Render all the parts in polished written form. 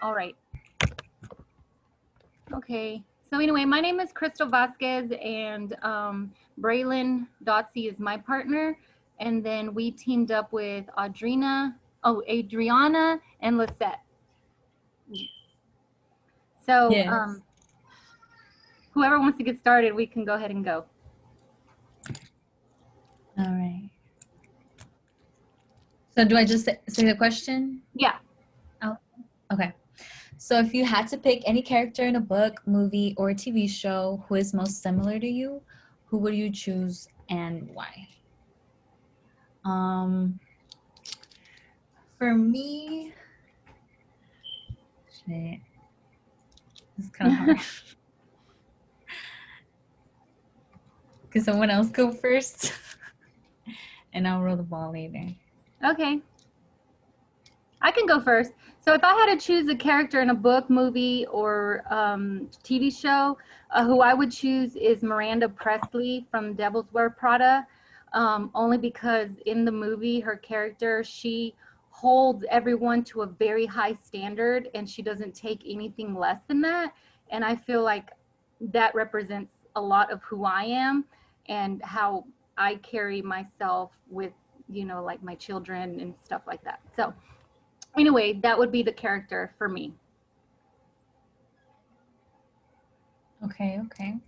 All right. Okay. So anyway, my name is Crystal Vasquez, and Braylon Dotsey is my partner. And then we teamed up with Adriana and Lisette. So Yes. whoever wants to get started, we can go ahead and go. All right. So do I just say the question? Yeah. Oh, okay. So if you had to pick any character in a book, movie, or TV show who is most similar to you, who would you choose and why? Um, for me, shit, it's kind of hard. Could someone else go first? And I'll roll the ball later. Okay. I can go first. So if I had to choose a character in a book, movie, or TV show, who I would choose is Miranda Presley from Devil's Wear Prada, only because in the movie, her character, she holds everyone to a very high standard and she doesn't take anything less than that. And I feel like that represents a lot of who I am and how I carry myself with, like my children and stuff like that. So anyway, that would be the character for me. Okay, okay.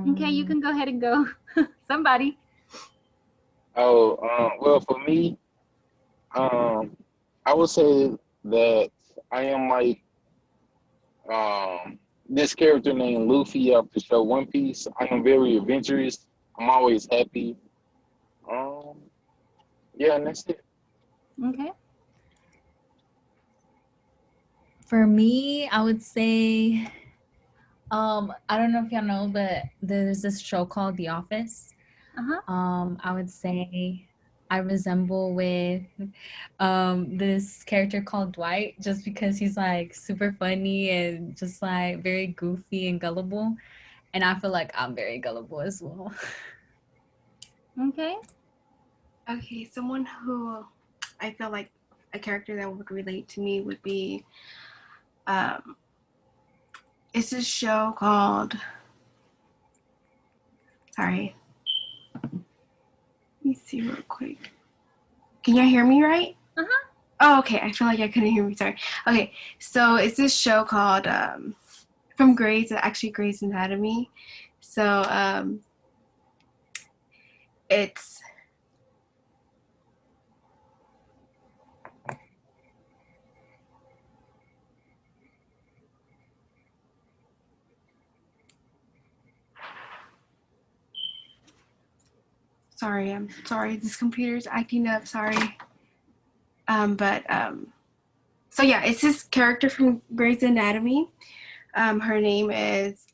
Okay, you can go ahead and go. Somebody. Oh, well, for me, um, I would say that I am like this character named Luffy of the show One Piece. I am very adventurous. I'm always happy. Um, yeah, and that's it. Okay. For me, I would say, I don't know if y'all know, but there's this show called The Office. Uh-huh. I would say I resemble with this character called Dwight just because he's like super funny and just like very goofy and gullible. And I feel like I'm very gullible as well. Okay. Okay, someone who I feel like a character that would relate to me would be it's this show called sorry. Let me see real quick. Can y'all hear me right? Uh-huh. Oh, okay. I feel like I couldn't hear me. Sorry. Okay, so it's this show called from Grey's Anatomy. So it's sorry, I'm sorry, this computer's acting up, sorry. So yeah, it's this character from Grey's Anatomy. Her name is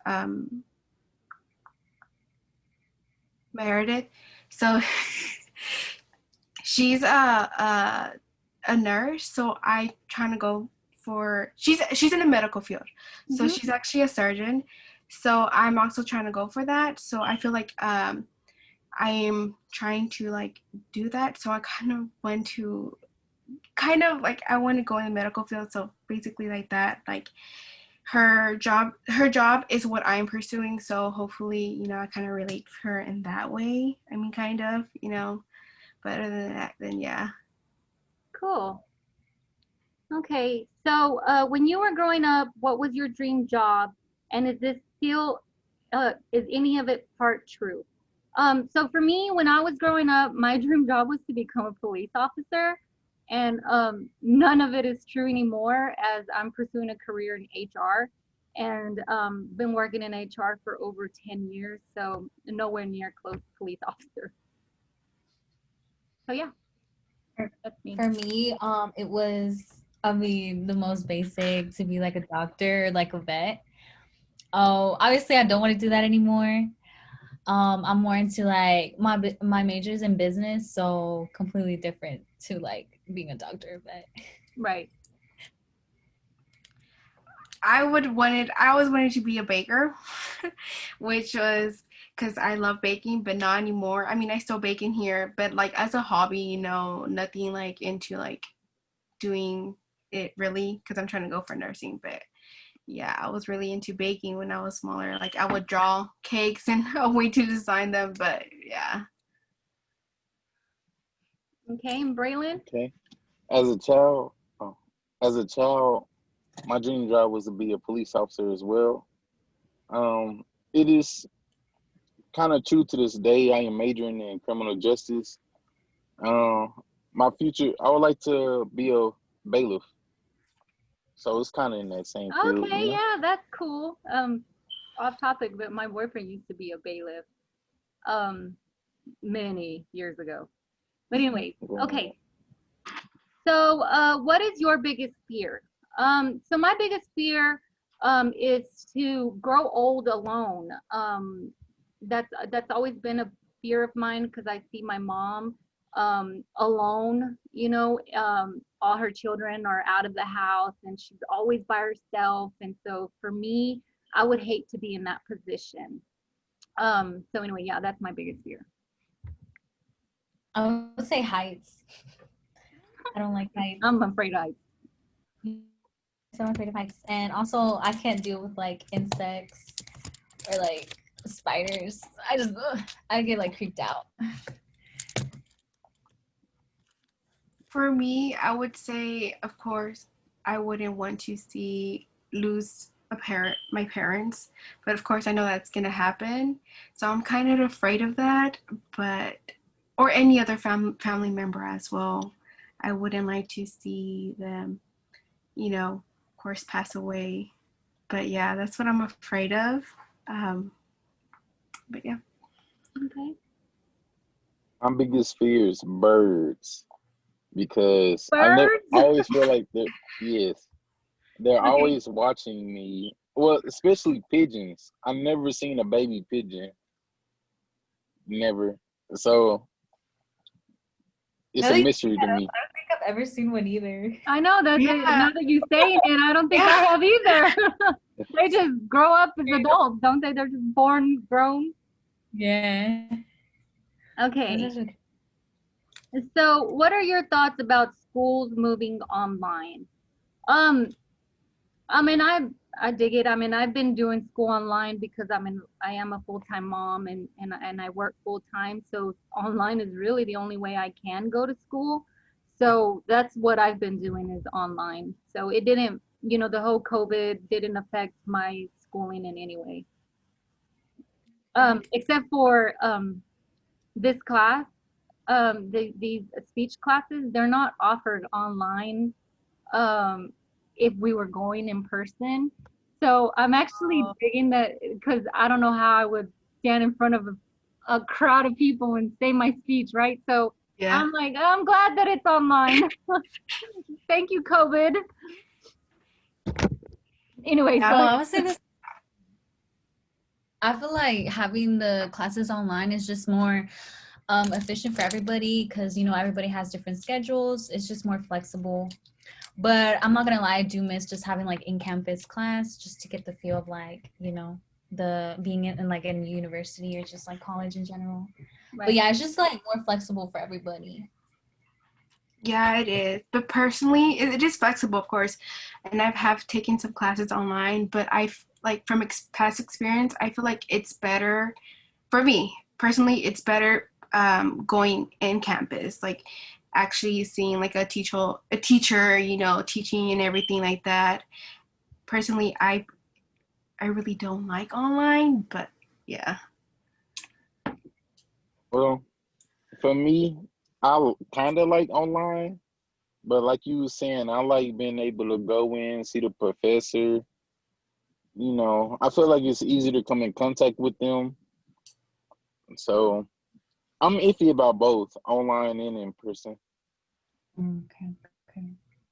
Meredith. So she's a nurse. So I trying to go for she's in the medical field. So she's actually a surgeon. So I'm also trying to go for that. So I feel like I am trying to like do that. So I I want to go in the medical field. So basically like that, like her job is what I'm pursuing. So hopefully, I kind of relate to her in that way. I mean, kind of, but other than that, then yeah. Cool. Okay. So when you were growing up, what was your dream job? And is this still, is any of it part true? So for me, when I was growing up, my dream job was to become a police officer. And none of it is true anymore as I'm pursuing a career in HR and been working in HR for over 10 years. So nowhere near close to police officer. So yeah, that's me. For me, it was, I mean, the most basic to be like a doctor, like a vet. Oh, obviously, I don't want to do that anymore. I'm more into like my major's in business, so completely different to like being a doctor or vet. Right. I always wanted to be a baker, which was because I love baking, but not anymore. I mean, I still bake in here, but like as a hobby, nothing like into like doing it really because I'm trying to go for nursing. But yeah, I was really into baking when I was smaller. Like I would draw cakes and a way to design them, but yeah. Okay, and Braylon? Okay. As a child, oh, as a child, my dream job was to be a police officer as well. Um, it is kind of true to this day. I am majoring in criminal justice. Um, my future, I would like to be a bailiff. So it's kind of in that same field, Okay, you know. yeah, that's cool. Off topic, but my boyfriend used to be a bailiff um many years ago. But anyways, Well, okay. So, what is your biggest fear? So my biggest fear is to grow old alone. That's always been a fear of mine because I see my mom alone. All her children are out of the house, and she's always by herself. And so, for me, I would hate to be in that position. So anyway, yeah, that's my biggest fear. I would say heights. I don't like heights. I'm afraid I. So I'm afraid of heights. And also, I can't deal with like insects or like spiders. I get like creeped out. For me, I would say, of course, I wouldn't want to see lose my parents, but of course, I know that's gonna happen. So I'm kind of afraid of that, but or any other family member as well. I wouldn't like to see them, of course, pass away. But yeah, that's what I'm afraid of. Um, but yeah. Okay. my biggest fear is birds because I Birds? always feel like yes, they're Okay. always watching me. Well, especially pigeons. I've never seen a baby pigeon. Never. So it's Now a that you mystery to me. I don't think I've ever seen one either. I know that Yeah. now that you saying it, I don't think I Yeah. have either. They just grow up as adults, don't they? They're just born grown. Yeah. That's Okay. actually So, what are your thoughts about schools moving online? Um, I mean, I dig it. I mean, I've been doing school online because I am a full-time mom and I work full-time. So online is really the only way I can go to school. So that's what I've been doing is online. So it didn't, the whole COVID didn't affect my schooling in any way. Except for this class, these speech classes, they're not offered online um, if we were going in person. So I'm actually digging that because I don't know how I would stand in front of a crowd of people and say my speech, right? So Yeah. I'm like, I'm glad that it's online. Thank you, COVID. Anyway, so so I would say this. I feel like having the classes online is just more efficient for everybody because everybody has different schedules. It's just more flexible. But I'm not gonna lie, I do miss just having like in-campus class just to get the feel of like the being in like in university or just like college in general. But right. yeah, it's just like more flexible for everybody. Yeah, it is. But personally, it is flexible, of course. And have taken some classes online, but like from past experience, I feel like it's better for me personally. It's better going in campus, like actually seeing like a teacher, teaching and everything like that. Personally, I really don't like online, but yeah. Well, for me, I kind of like online, but like you were saying, I like being able to go in, see the professor. I feel like it's easy to come in contact with them. So I'm iffy about both online and in person. Okay. Okay.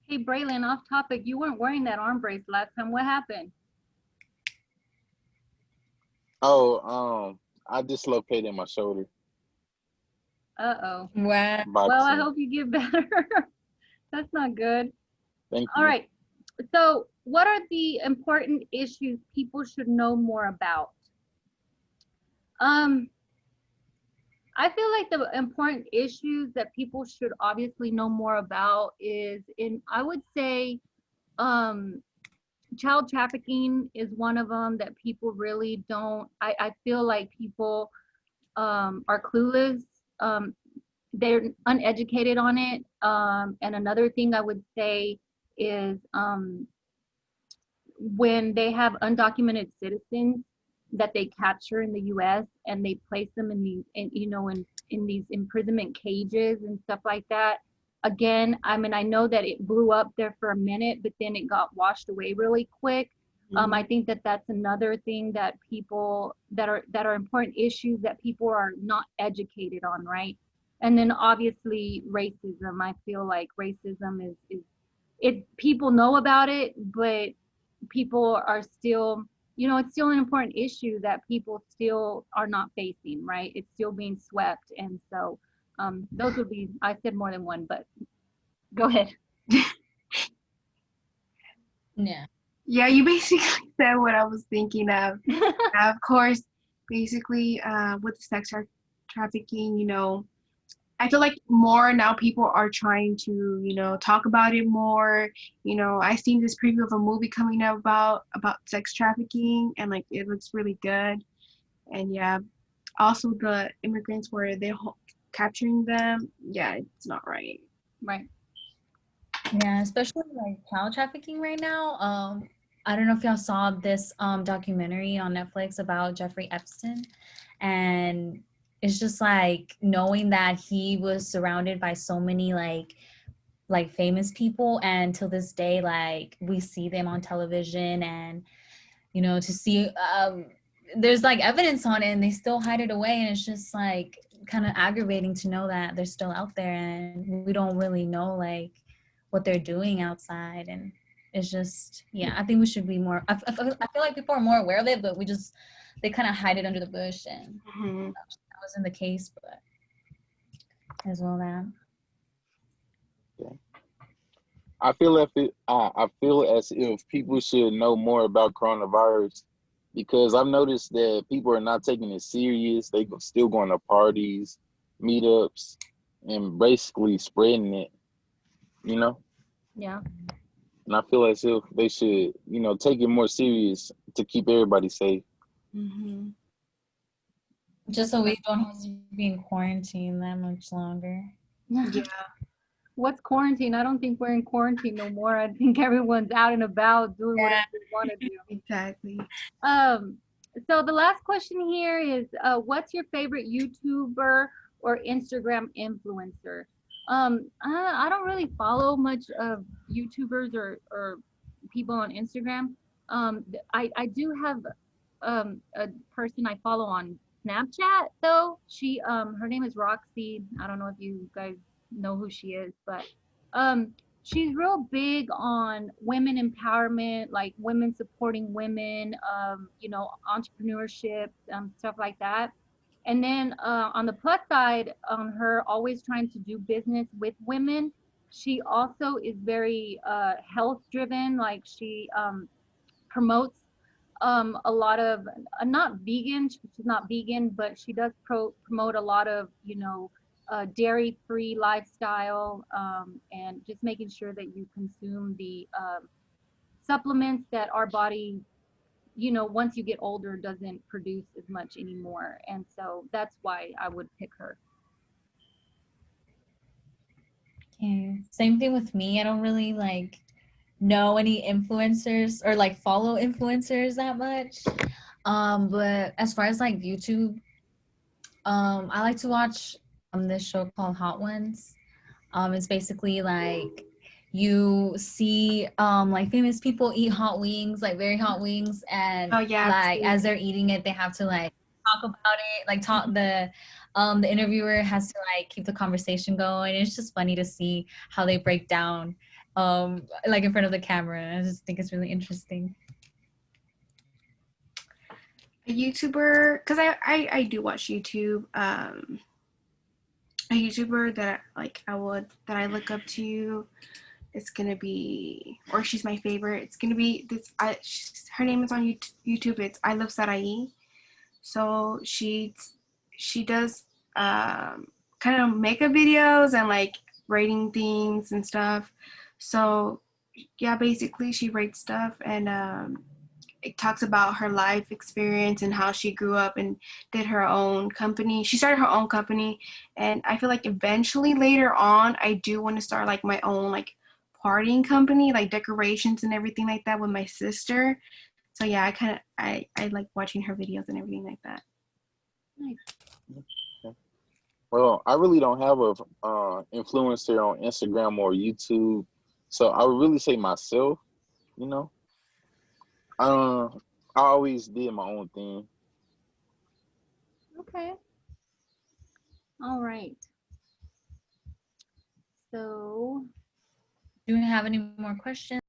Hey, Braylon, off topic, you weren't wearing that arm brace last time. What happened? Oh, I dislocated my shoulder Uh-oh. Wow. by Well, I accident. hope you get better. That's not good. Thank All you. right. So, what are the important issues people should know more about? I feel like the important issues that people should obviously know more about is I would say, um, child trafficking is one of them that people really don't, I feel like people, are clueless. Um, they're uneducated on it. And another thing I would say is, when they have undocumented citizens that they capture in the US and they place them in these, in these imprisonment cages and stuff like that. Again, I mean, I know that it blew up there for a minute, but then it got washed away really quick. I think that that's another thing that people that are important issues that people are not educated on, right? And then obviously racism. I feel like racism is it, people know about it, but people are still, it's still an important issue that people still are not facing, right? It's still being swept. And so, those would be, I said more than one, but go ahead. Yeah. Yeah, you basically said what I was thinking of. Of course, basically, with the trafficking, I feel like more now people are trying to, talk about it more. I seen this preview of a movie coming out about sex trafficking, and like it looks really good. And yeah, also the immigrants where they're capturing them. Yeah, it's not right. Right. Yeah, especially like child trafficking right now. I don't know if y'all saw this documentary on Netflix about Jeffrey Epstein, and it's just like knowing that he was surrounded by so many like famous people, and till this day like we see them on television, and to see there's like evidence on it and they still hide it away, and it's just like kind of aggravating to know that they're still out there and we don't really know like what they're doing outside. And it's just, yeah, I think we should be more, I feel like people are more aware of it, but they kind of hide it under the bush, and that wasn't the case, but as well that. Yeah. I feel as if people should know more about coronavirus, because I've noticed that people are not taking it serious. They still going to parties, meetups, and basically spreading it, you know? Yeah. And I feel as if they should, take it more serious to keep everybody safe. Just so we don't have to be in quarantine that much longer. Yeah. What's quarantine? I don't think we're in quarantine no more. I think everyone's out and about doing whatever they want to do. Exactly. So the last question here is, what's your favorite YouTuber or Instagram influencer? I don't really follow much of YouTubers or people on Instagram. I do have, a person I follow on Snapchat though. Her name is Roxy. I don't know if you guys know who she is, but um, she's real big on women empowerment, like women supporting women, entrepreneurship, stuff like that. And then, on the plus side, on her always trying to do business with women, she also is very, health driven. Like she, promotes, a lot of, not vegan, she's not vegan, but she does promote a lot of, dairy free lifestyle, and just making sure that you consume the, supplements that our body, once you get older, doesn't produce as much anymore. And so that's why I would pick her. Okay. Same thing with me. I don't really like know any influencers or like follow influencers that much. But as far as like YouTube, I like to watch this show called Hot Ones. It's basically like you see like famous people eat hot wings, like very hot wings, and Oh yeah. like as they're eating it, they have to like talk about it, like talk the interviewer has to like keep the conversation going. It's just funny to see how they break down like in front of the camera. I just think it's really interesting. A YouTuber, because I do watch YouTube. A YouTuber that I look up to, it's gonna be, or she's my favorite. It's gonna be this. Her name is on YouTube. It's I Love Sarai. So she does kind of makeup videos and like rating things and stuff. So yeah, basically she rates stuff and it talks about her life experience and how she grew up and did her own company. She started her own company, and I feel like eventually later on, I do want to start like my own like partying company, like decorations and everything like that with my sister. So yeah, I like watching her videos and everything like that. Nice. Well, I really don't have a influencer on Instagram or YouTube, so I would really say myself. You know, uh, I always did my own thing. Okay. All right. So Do we have any more questions?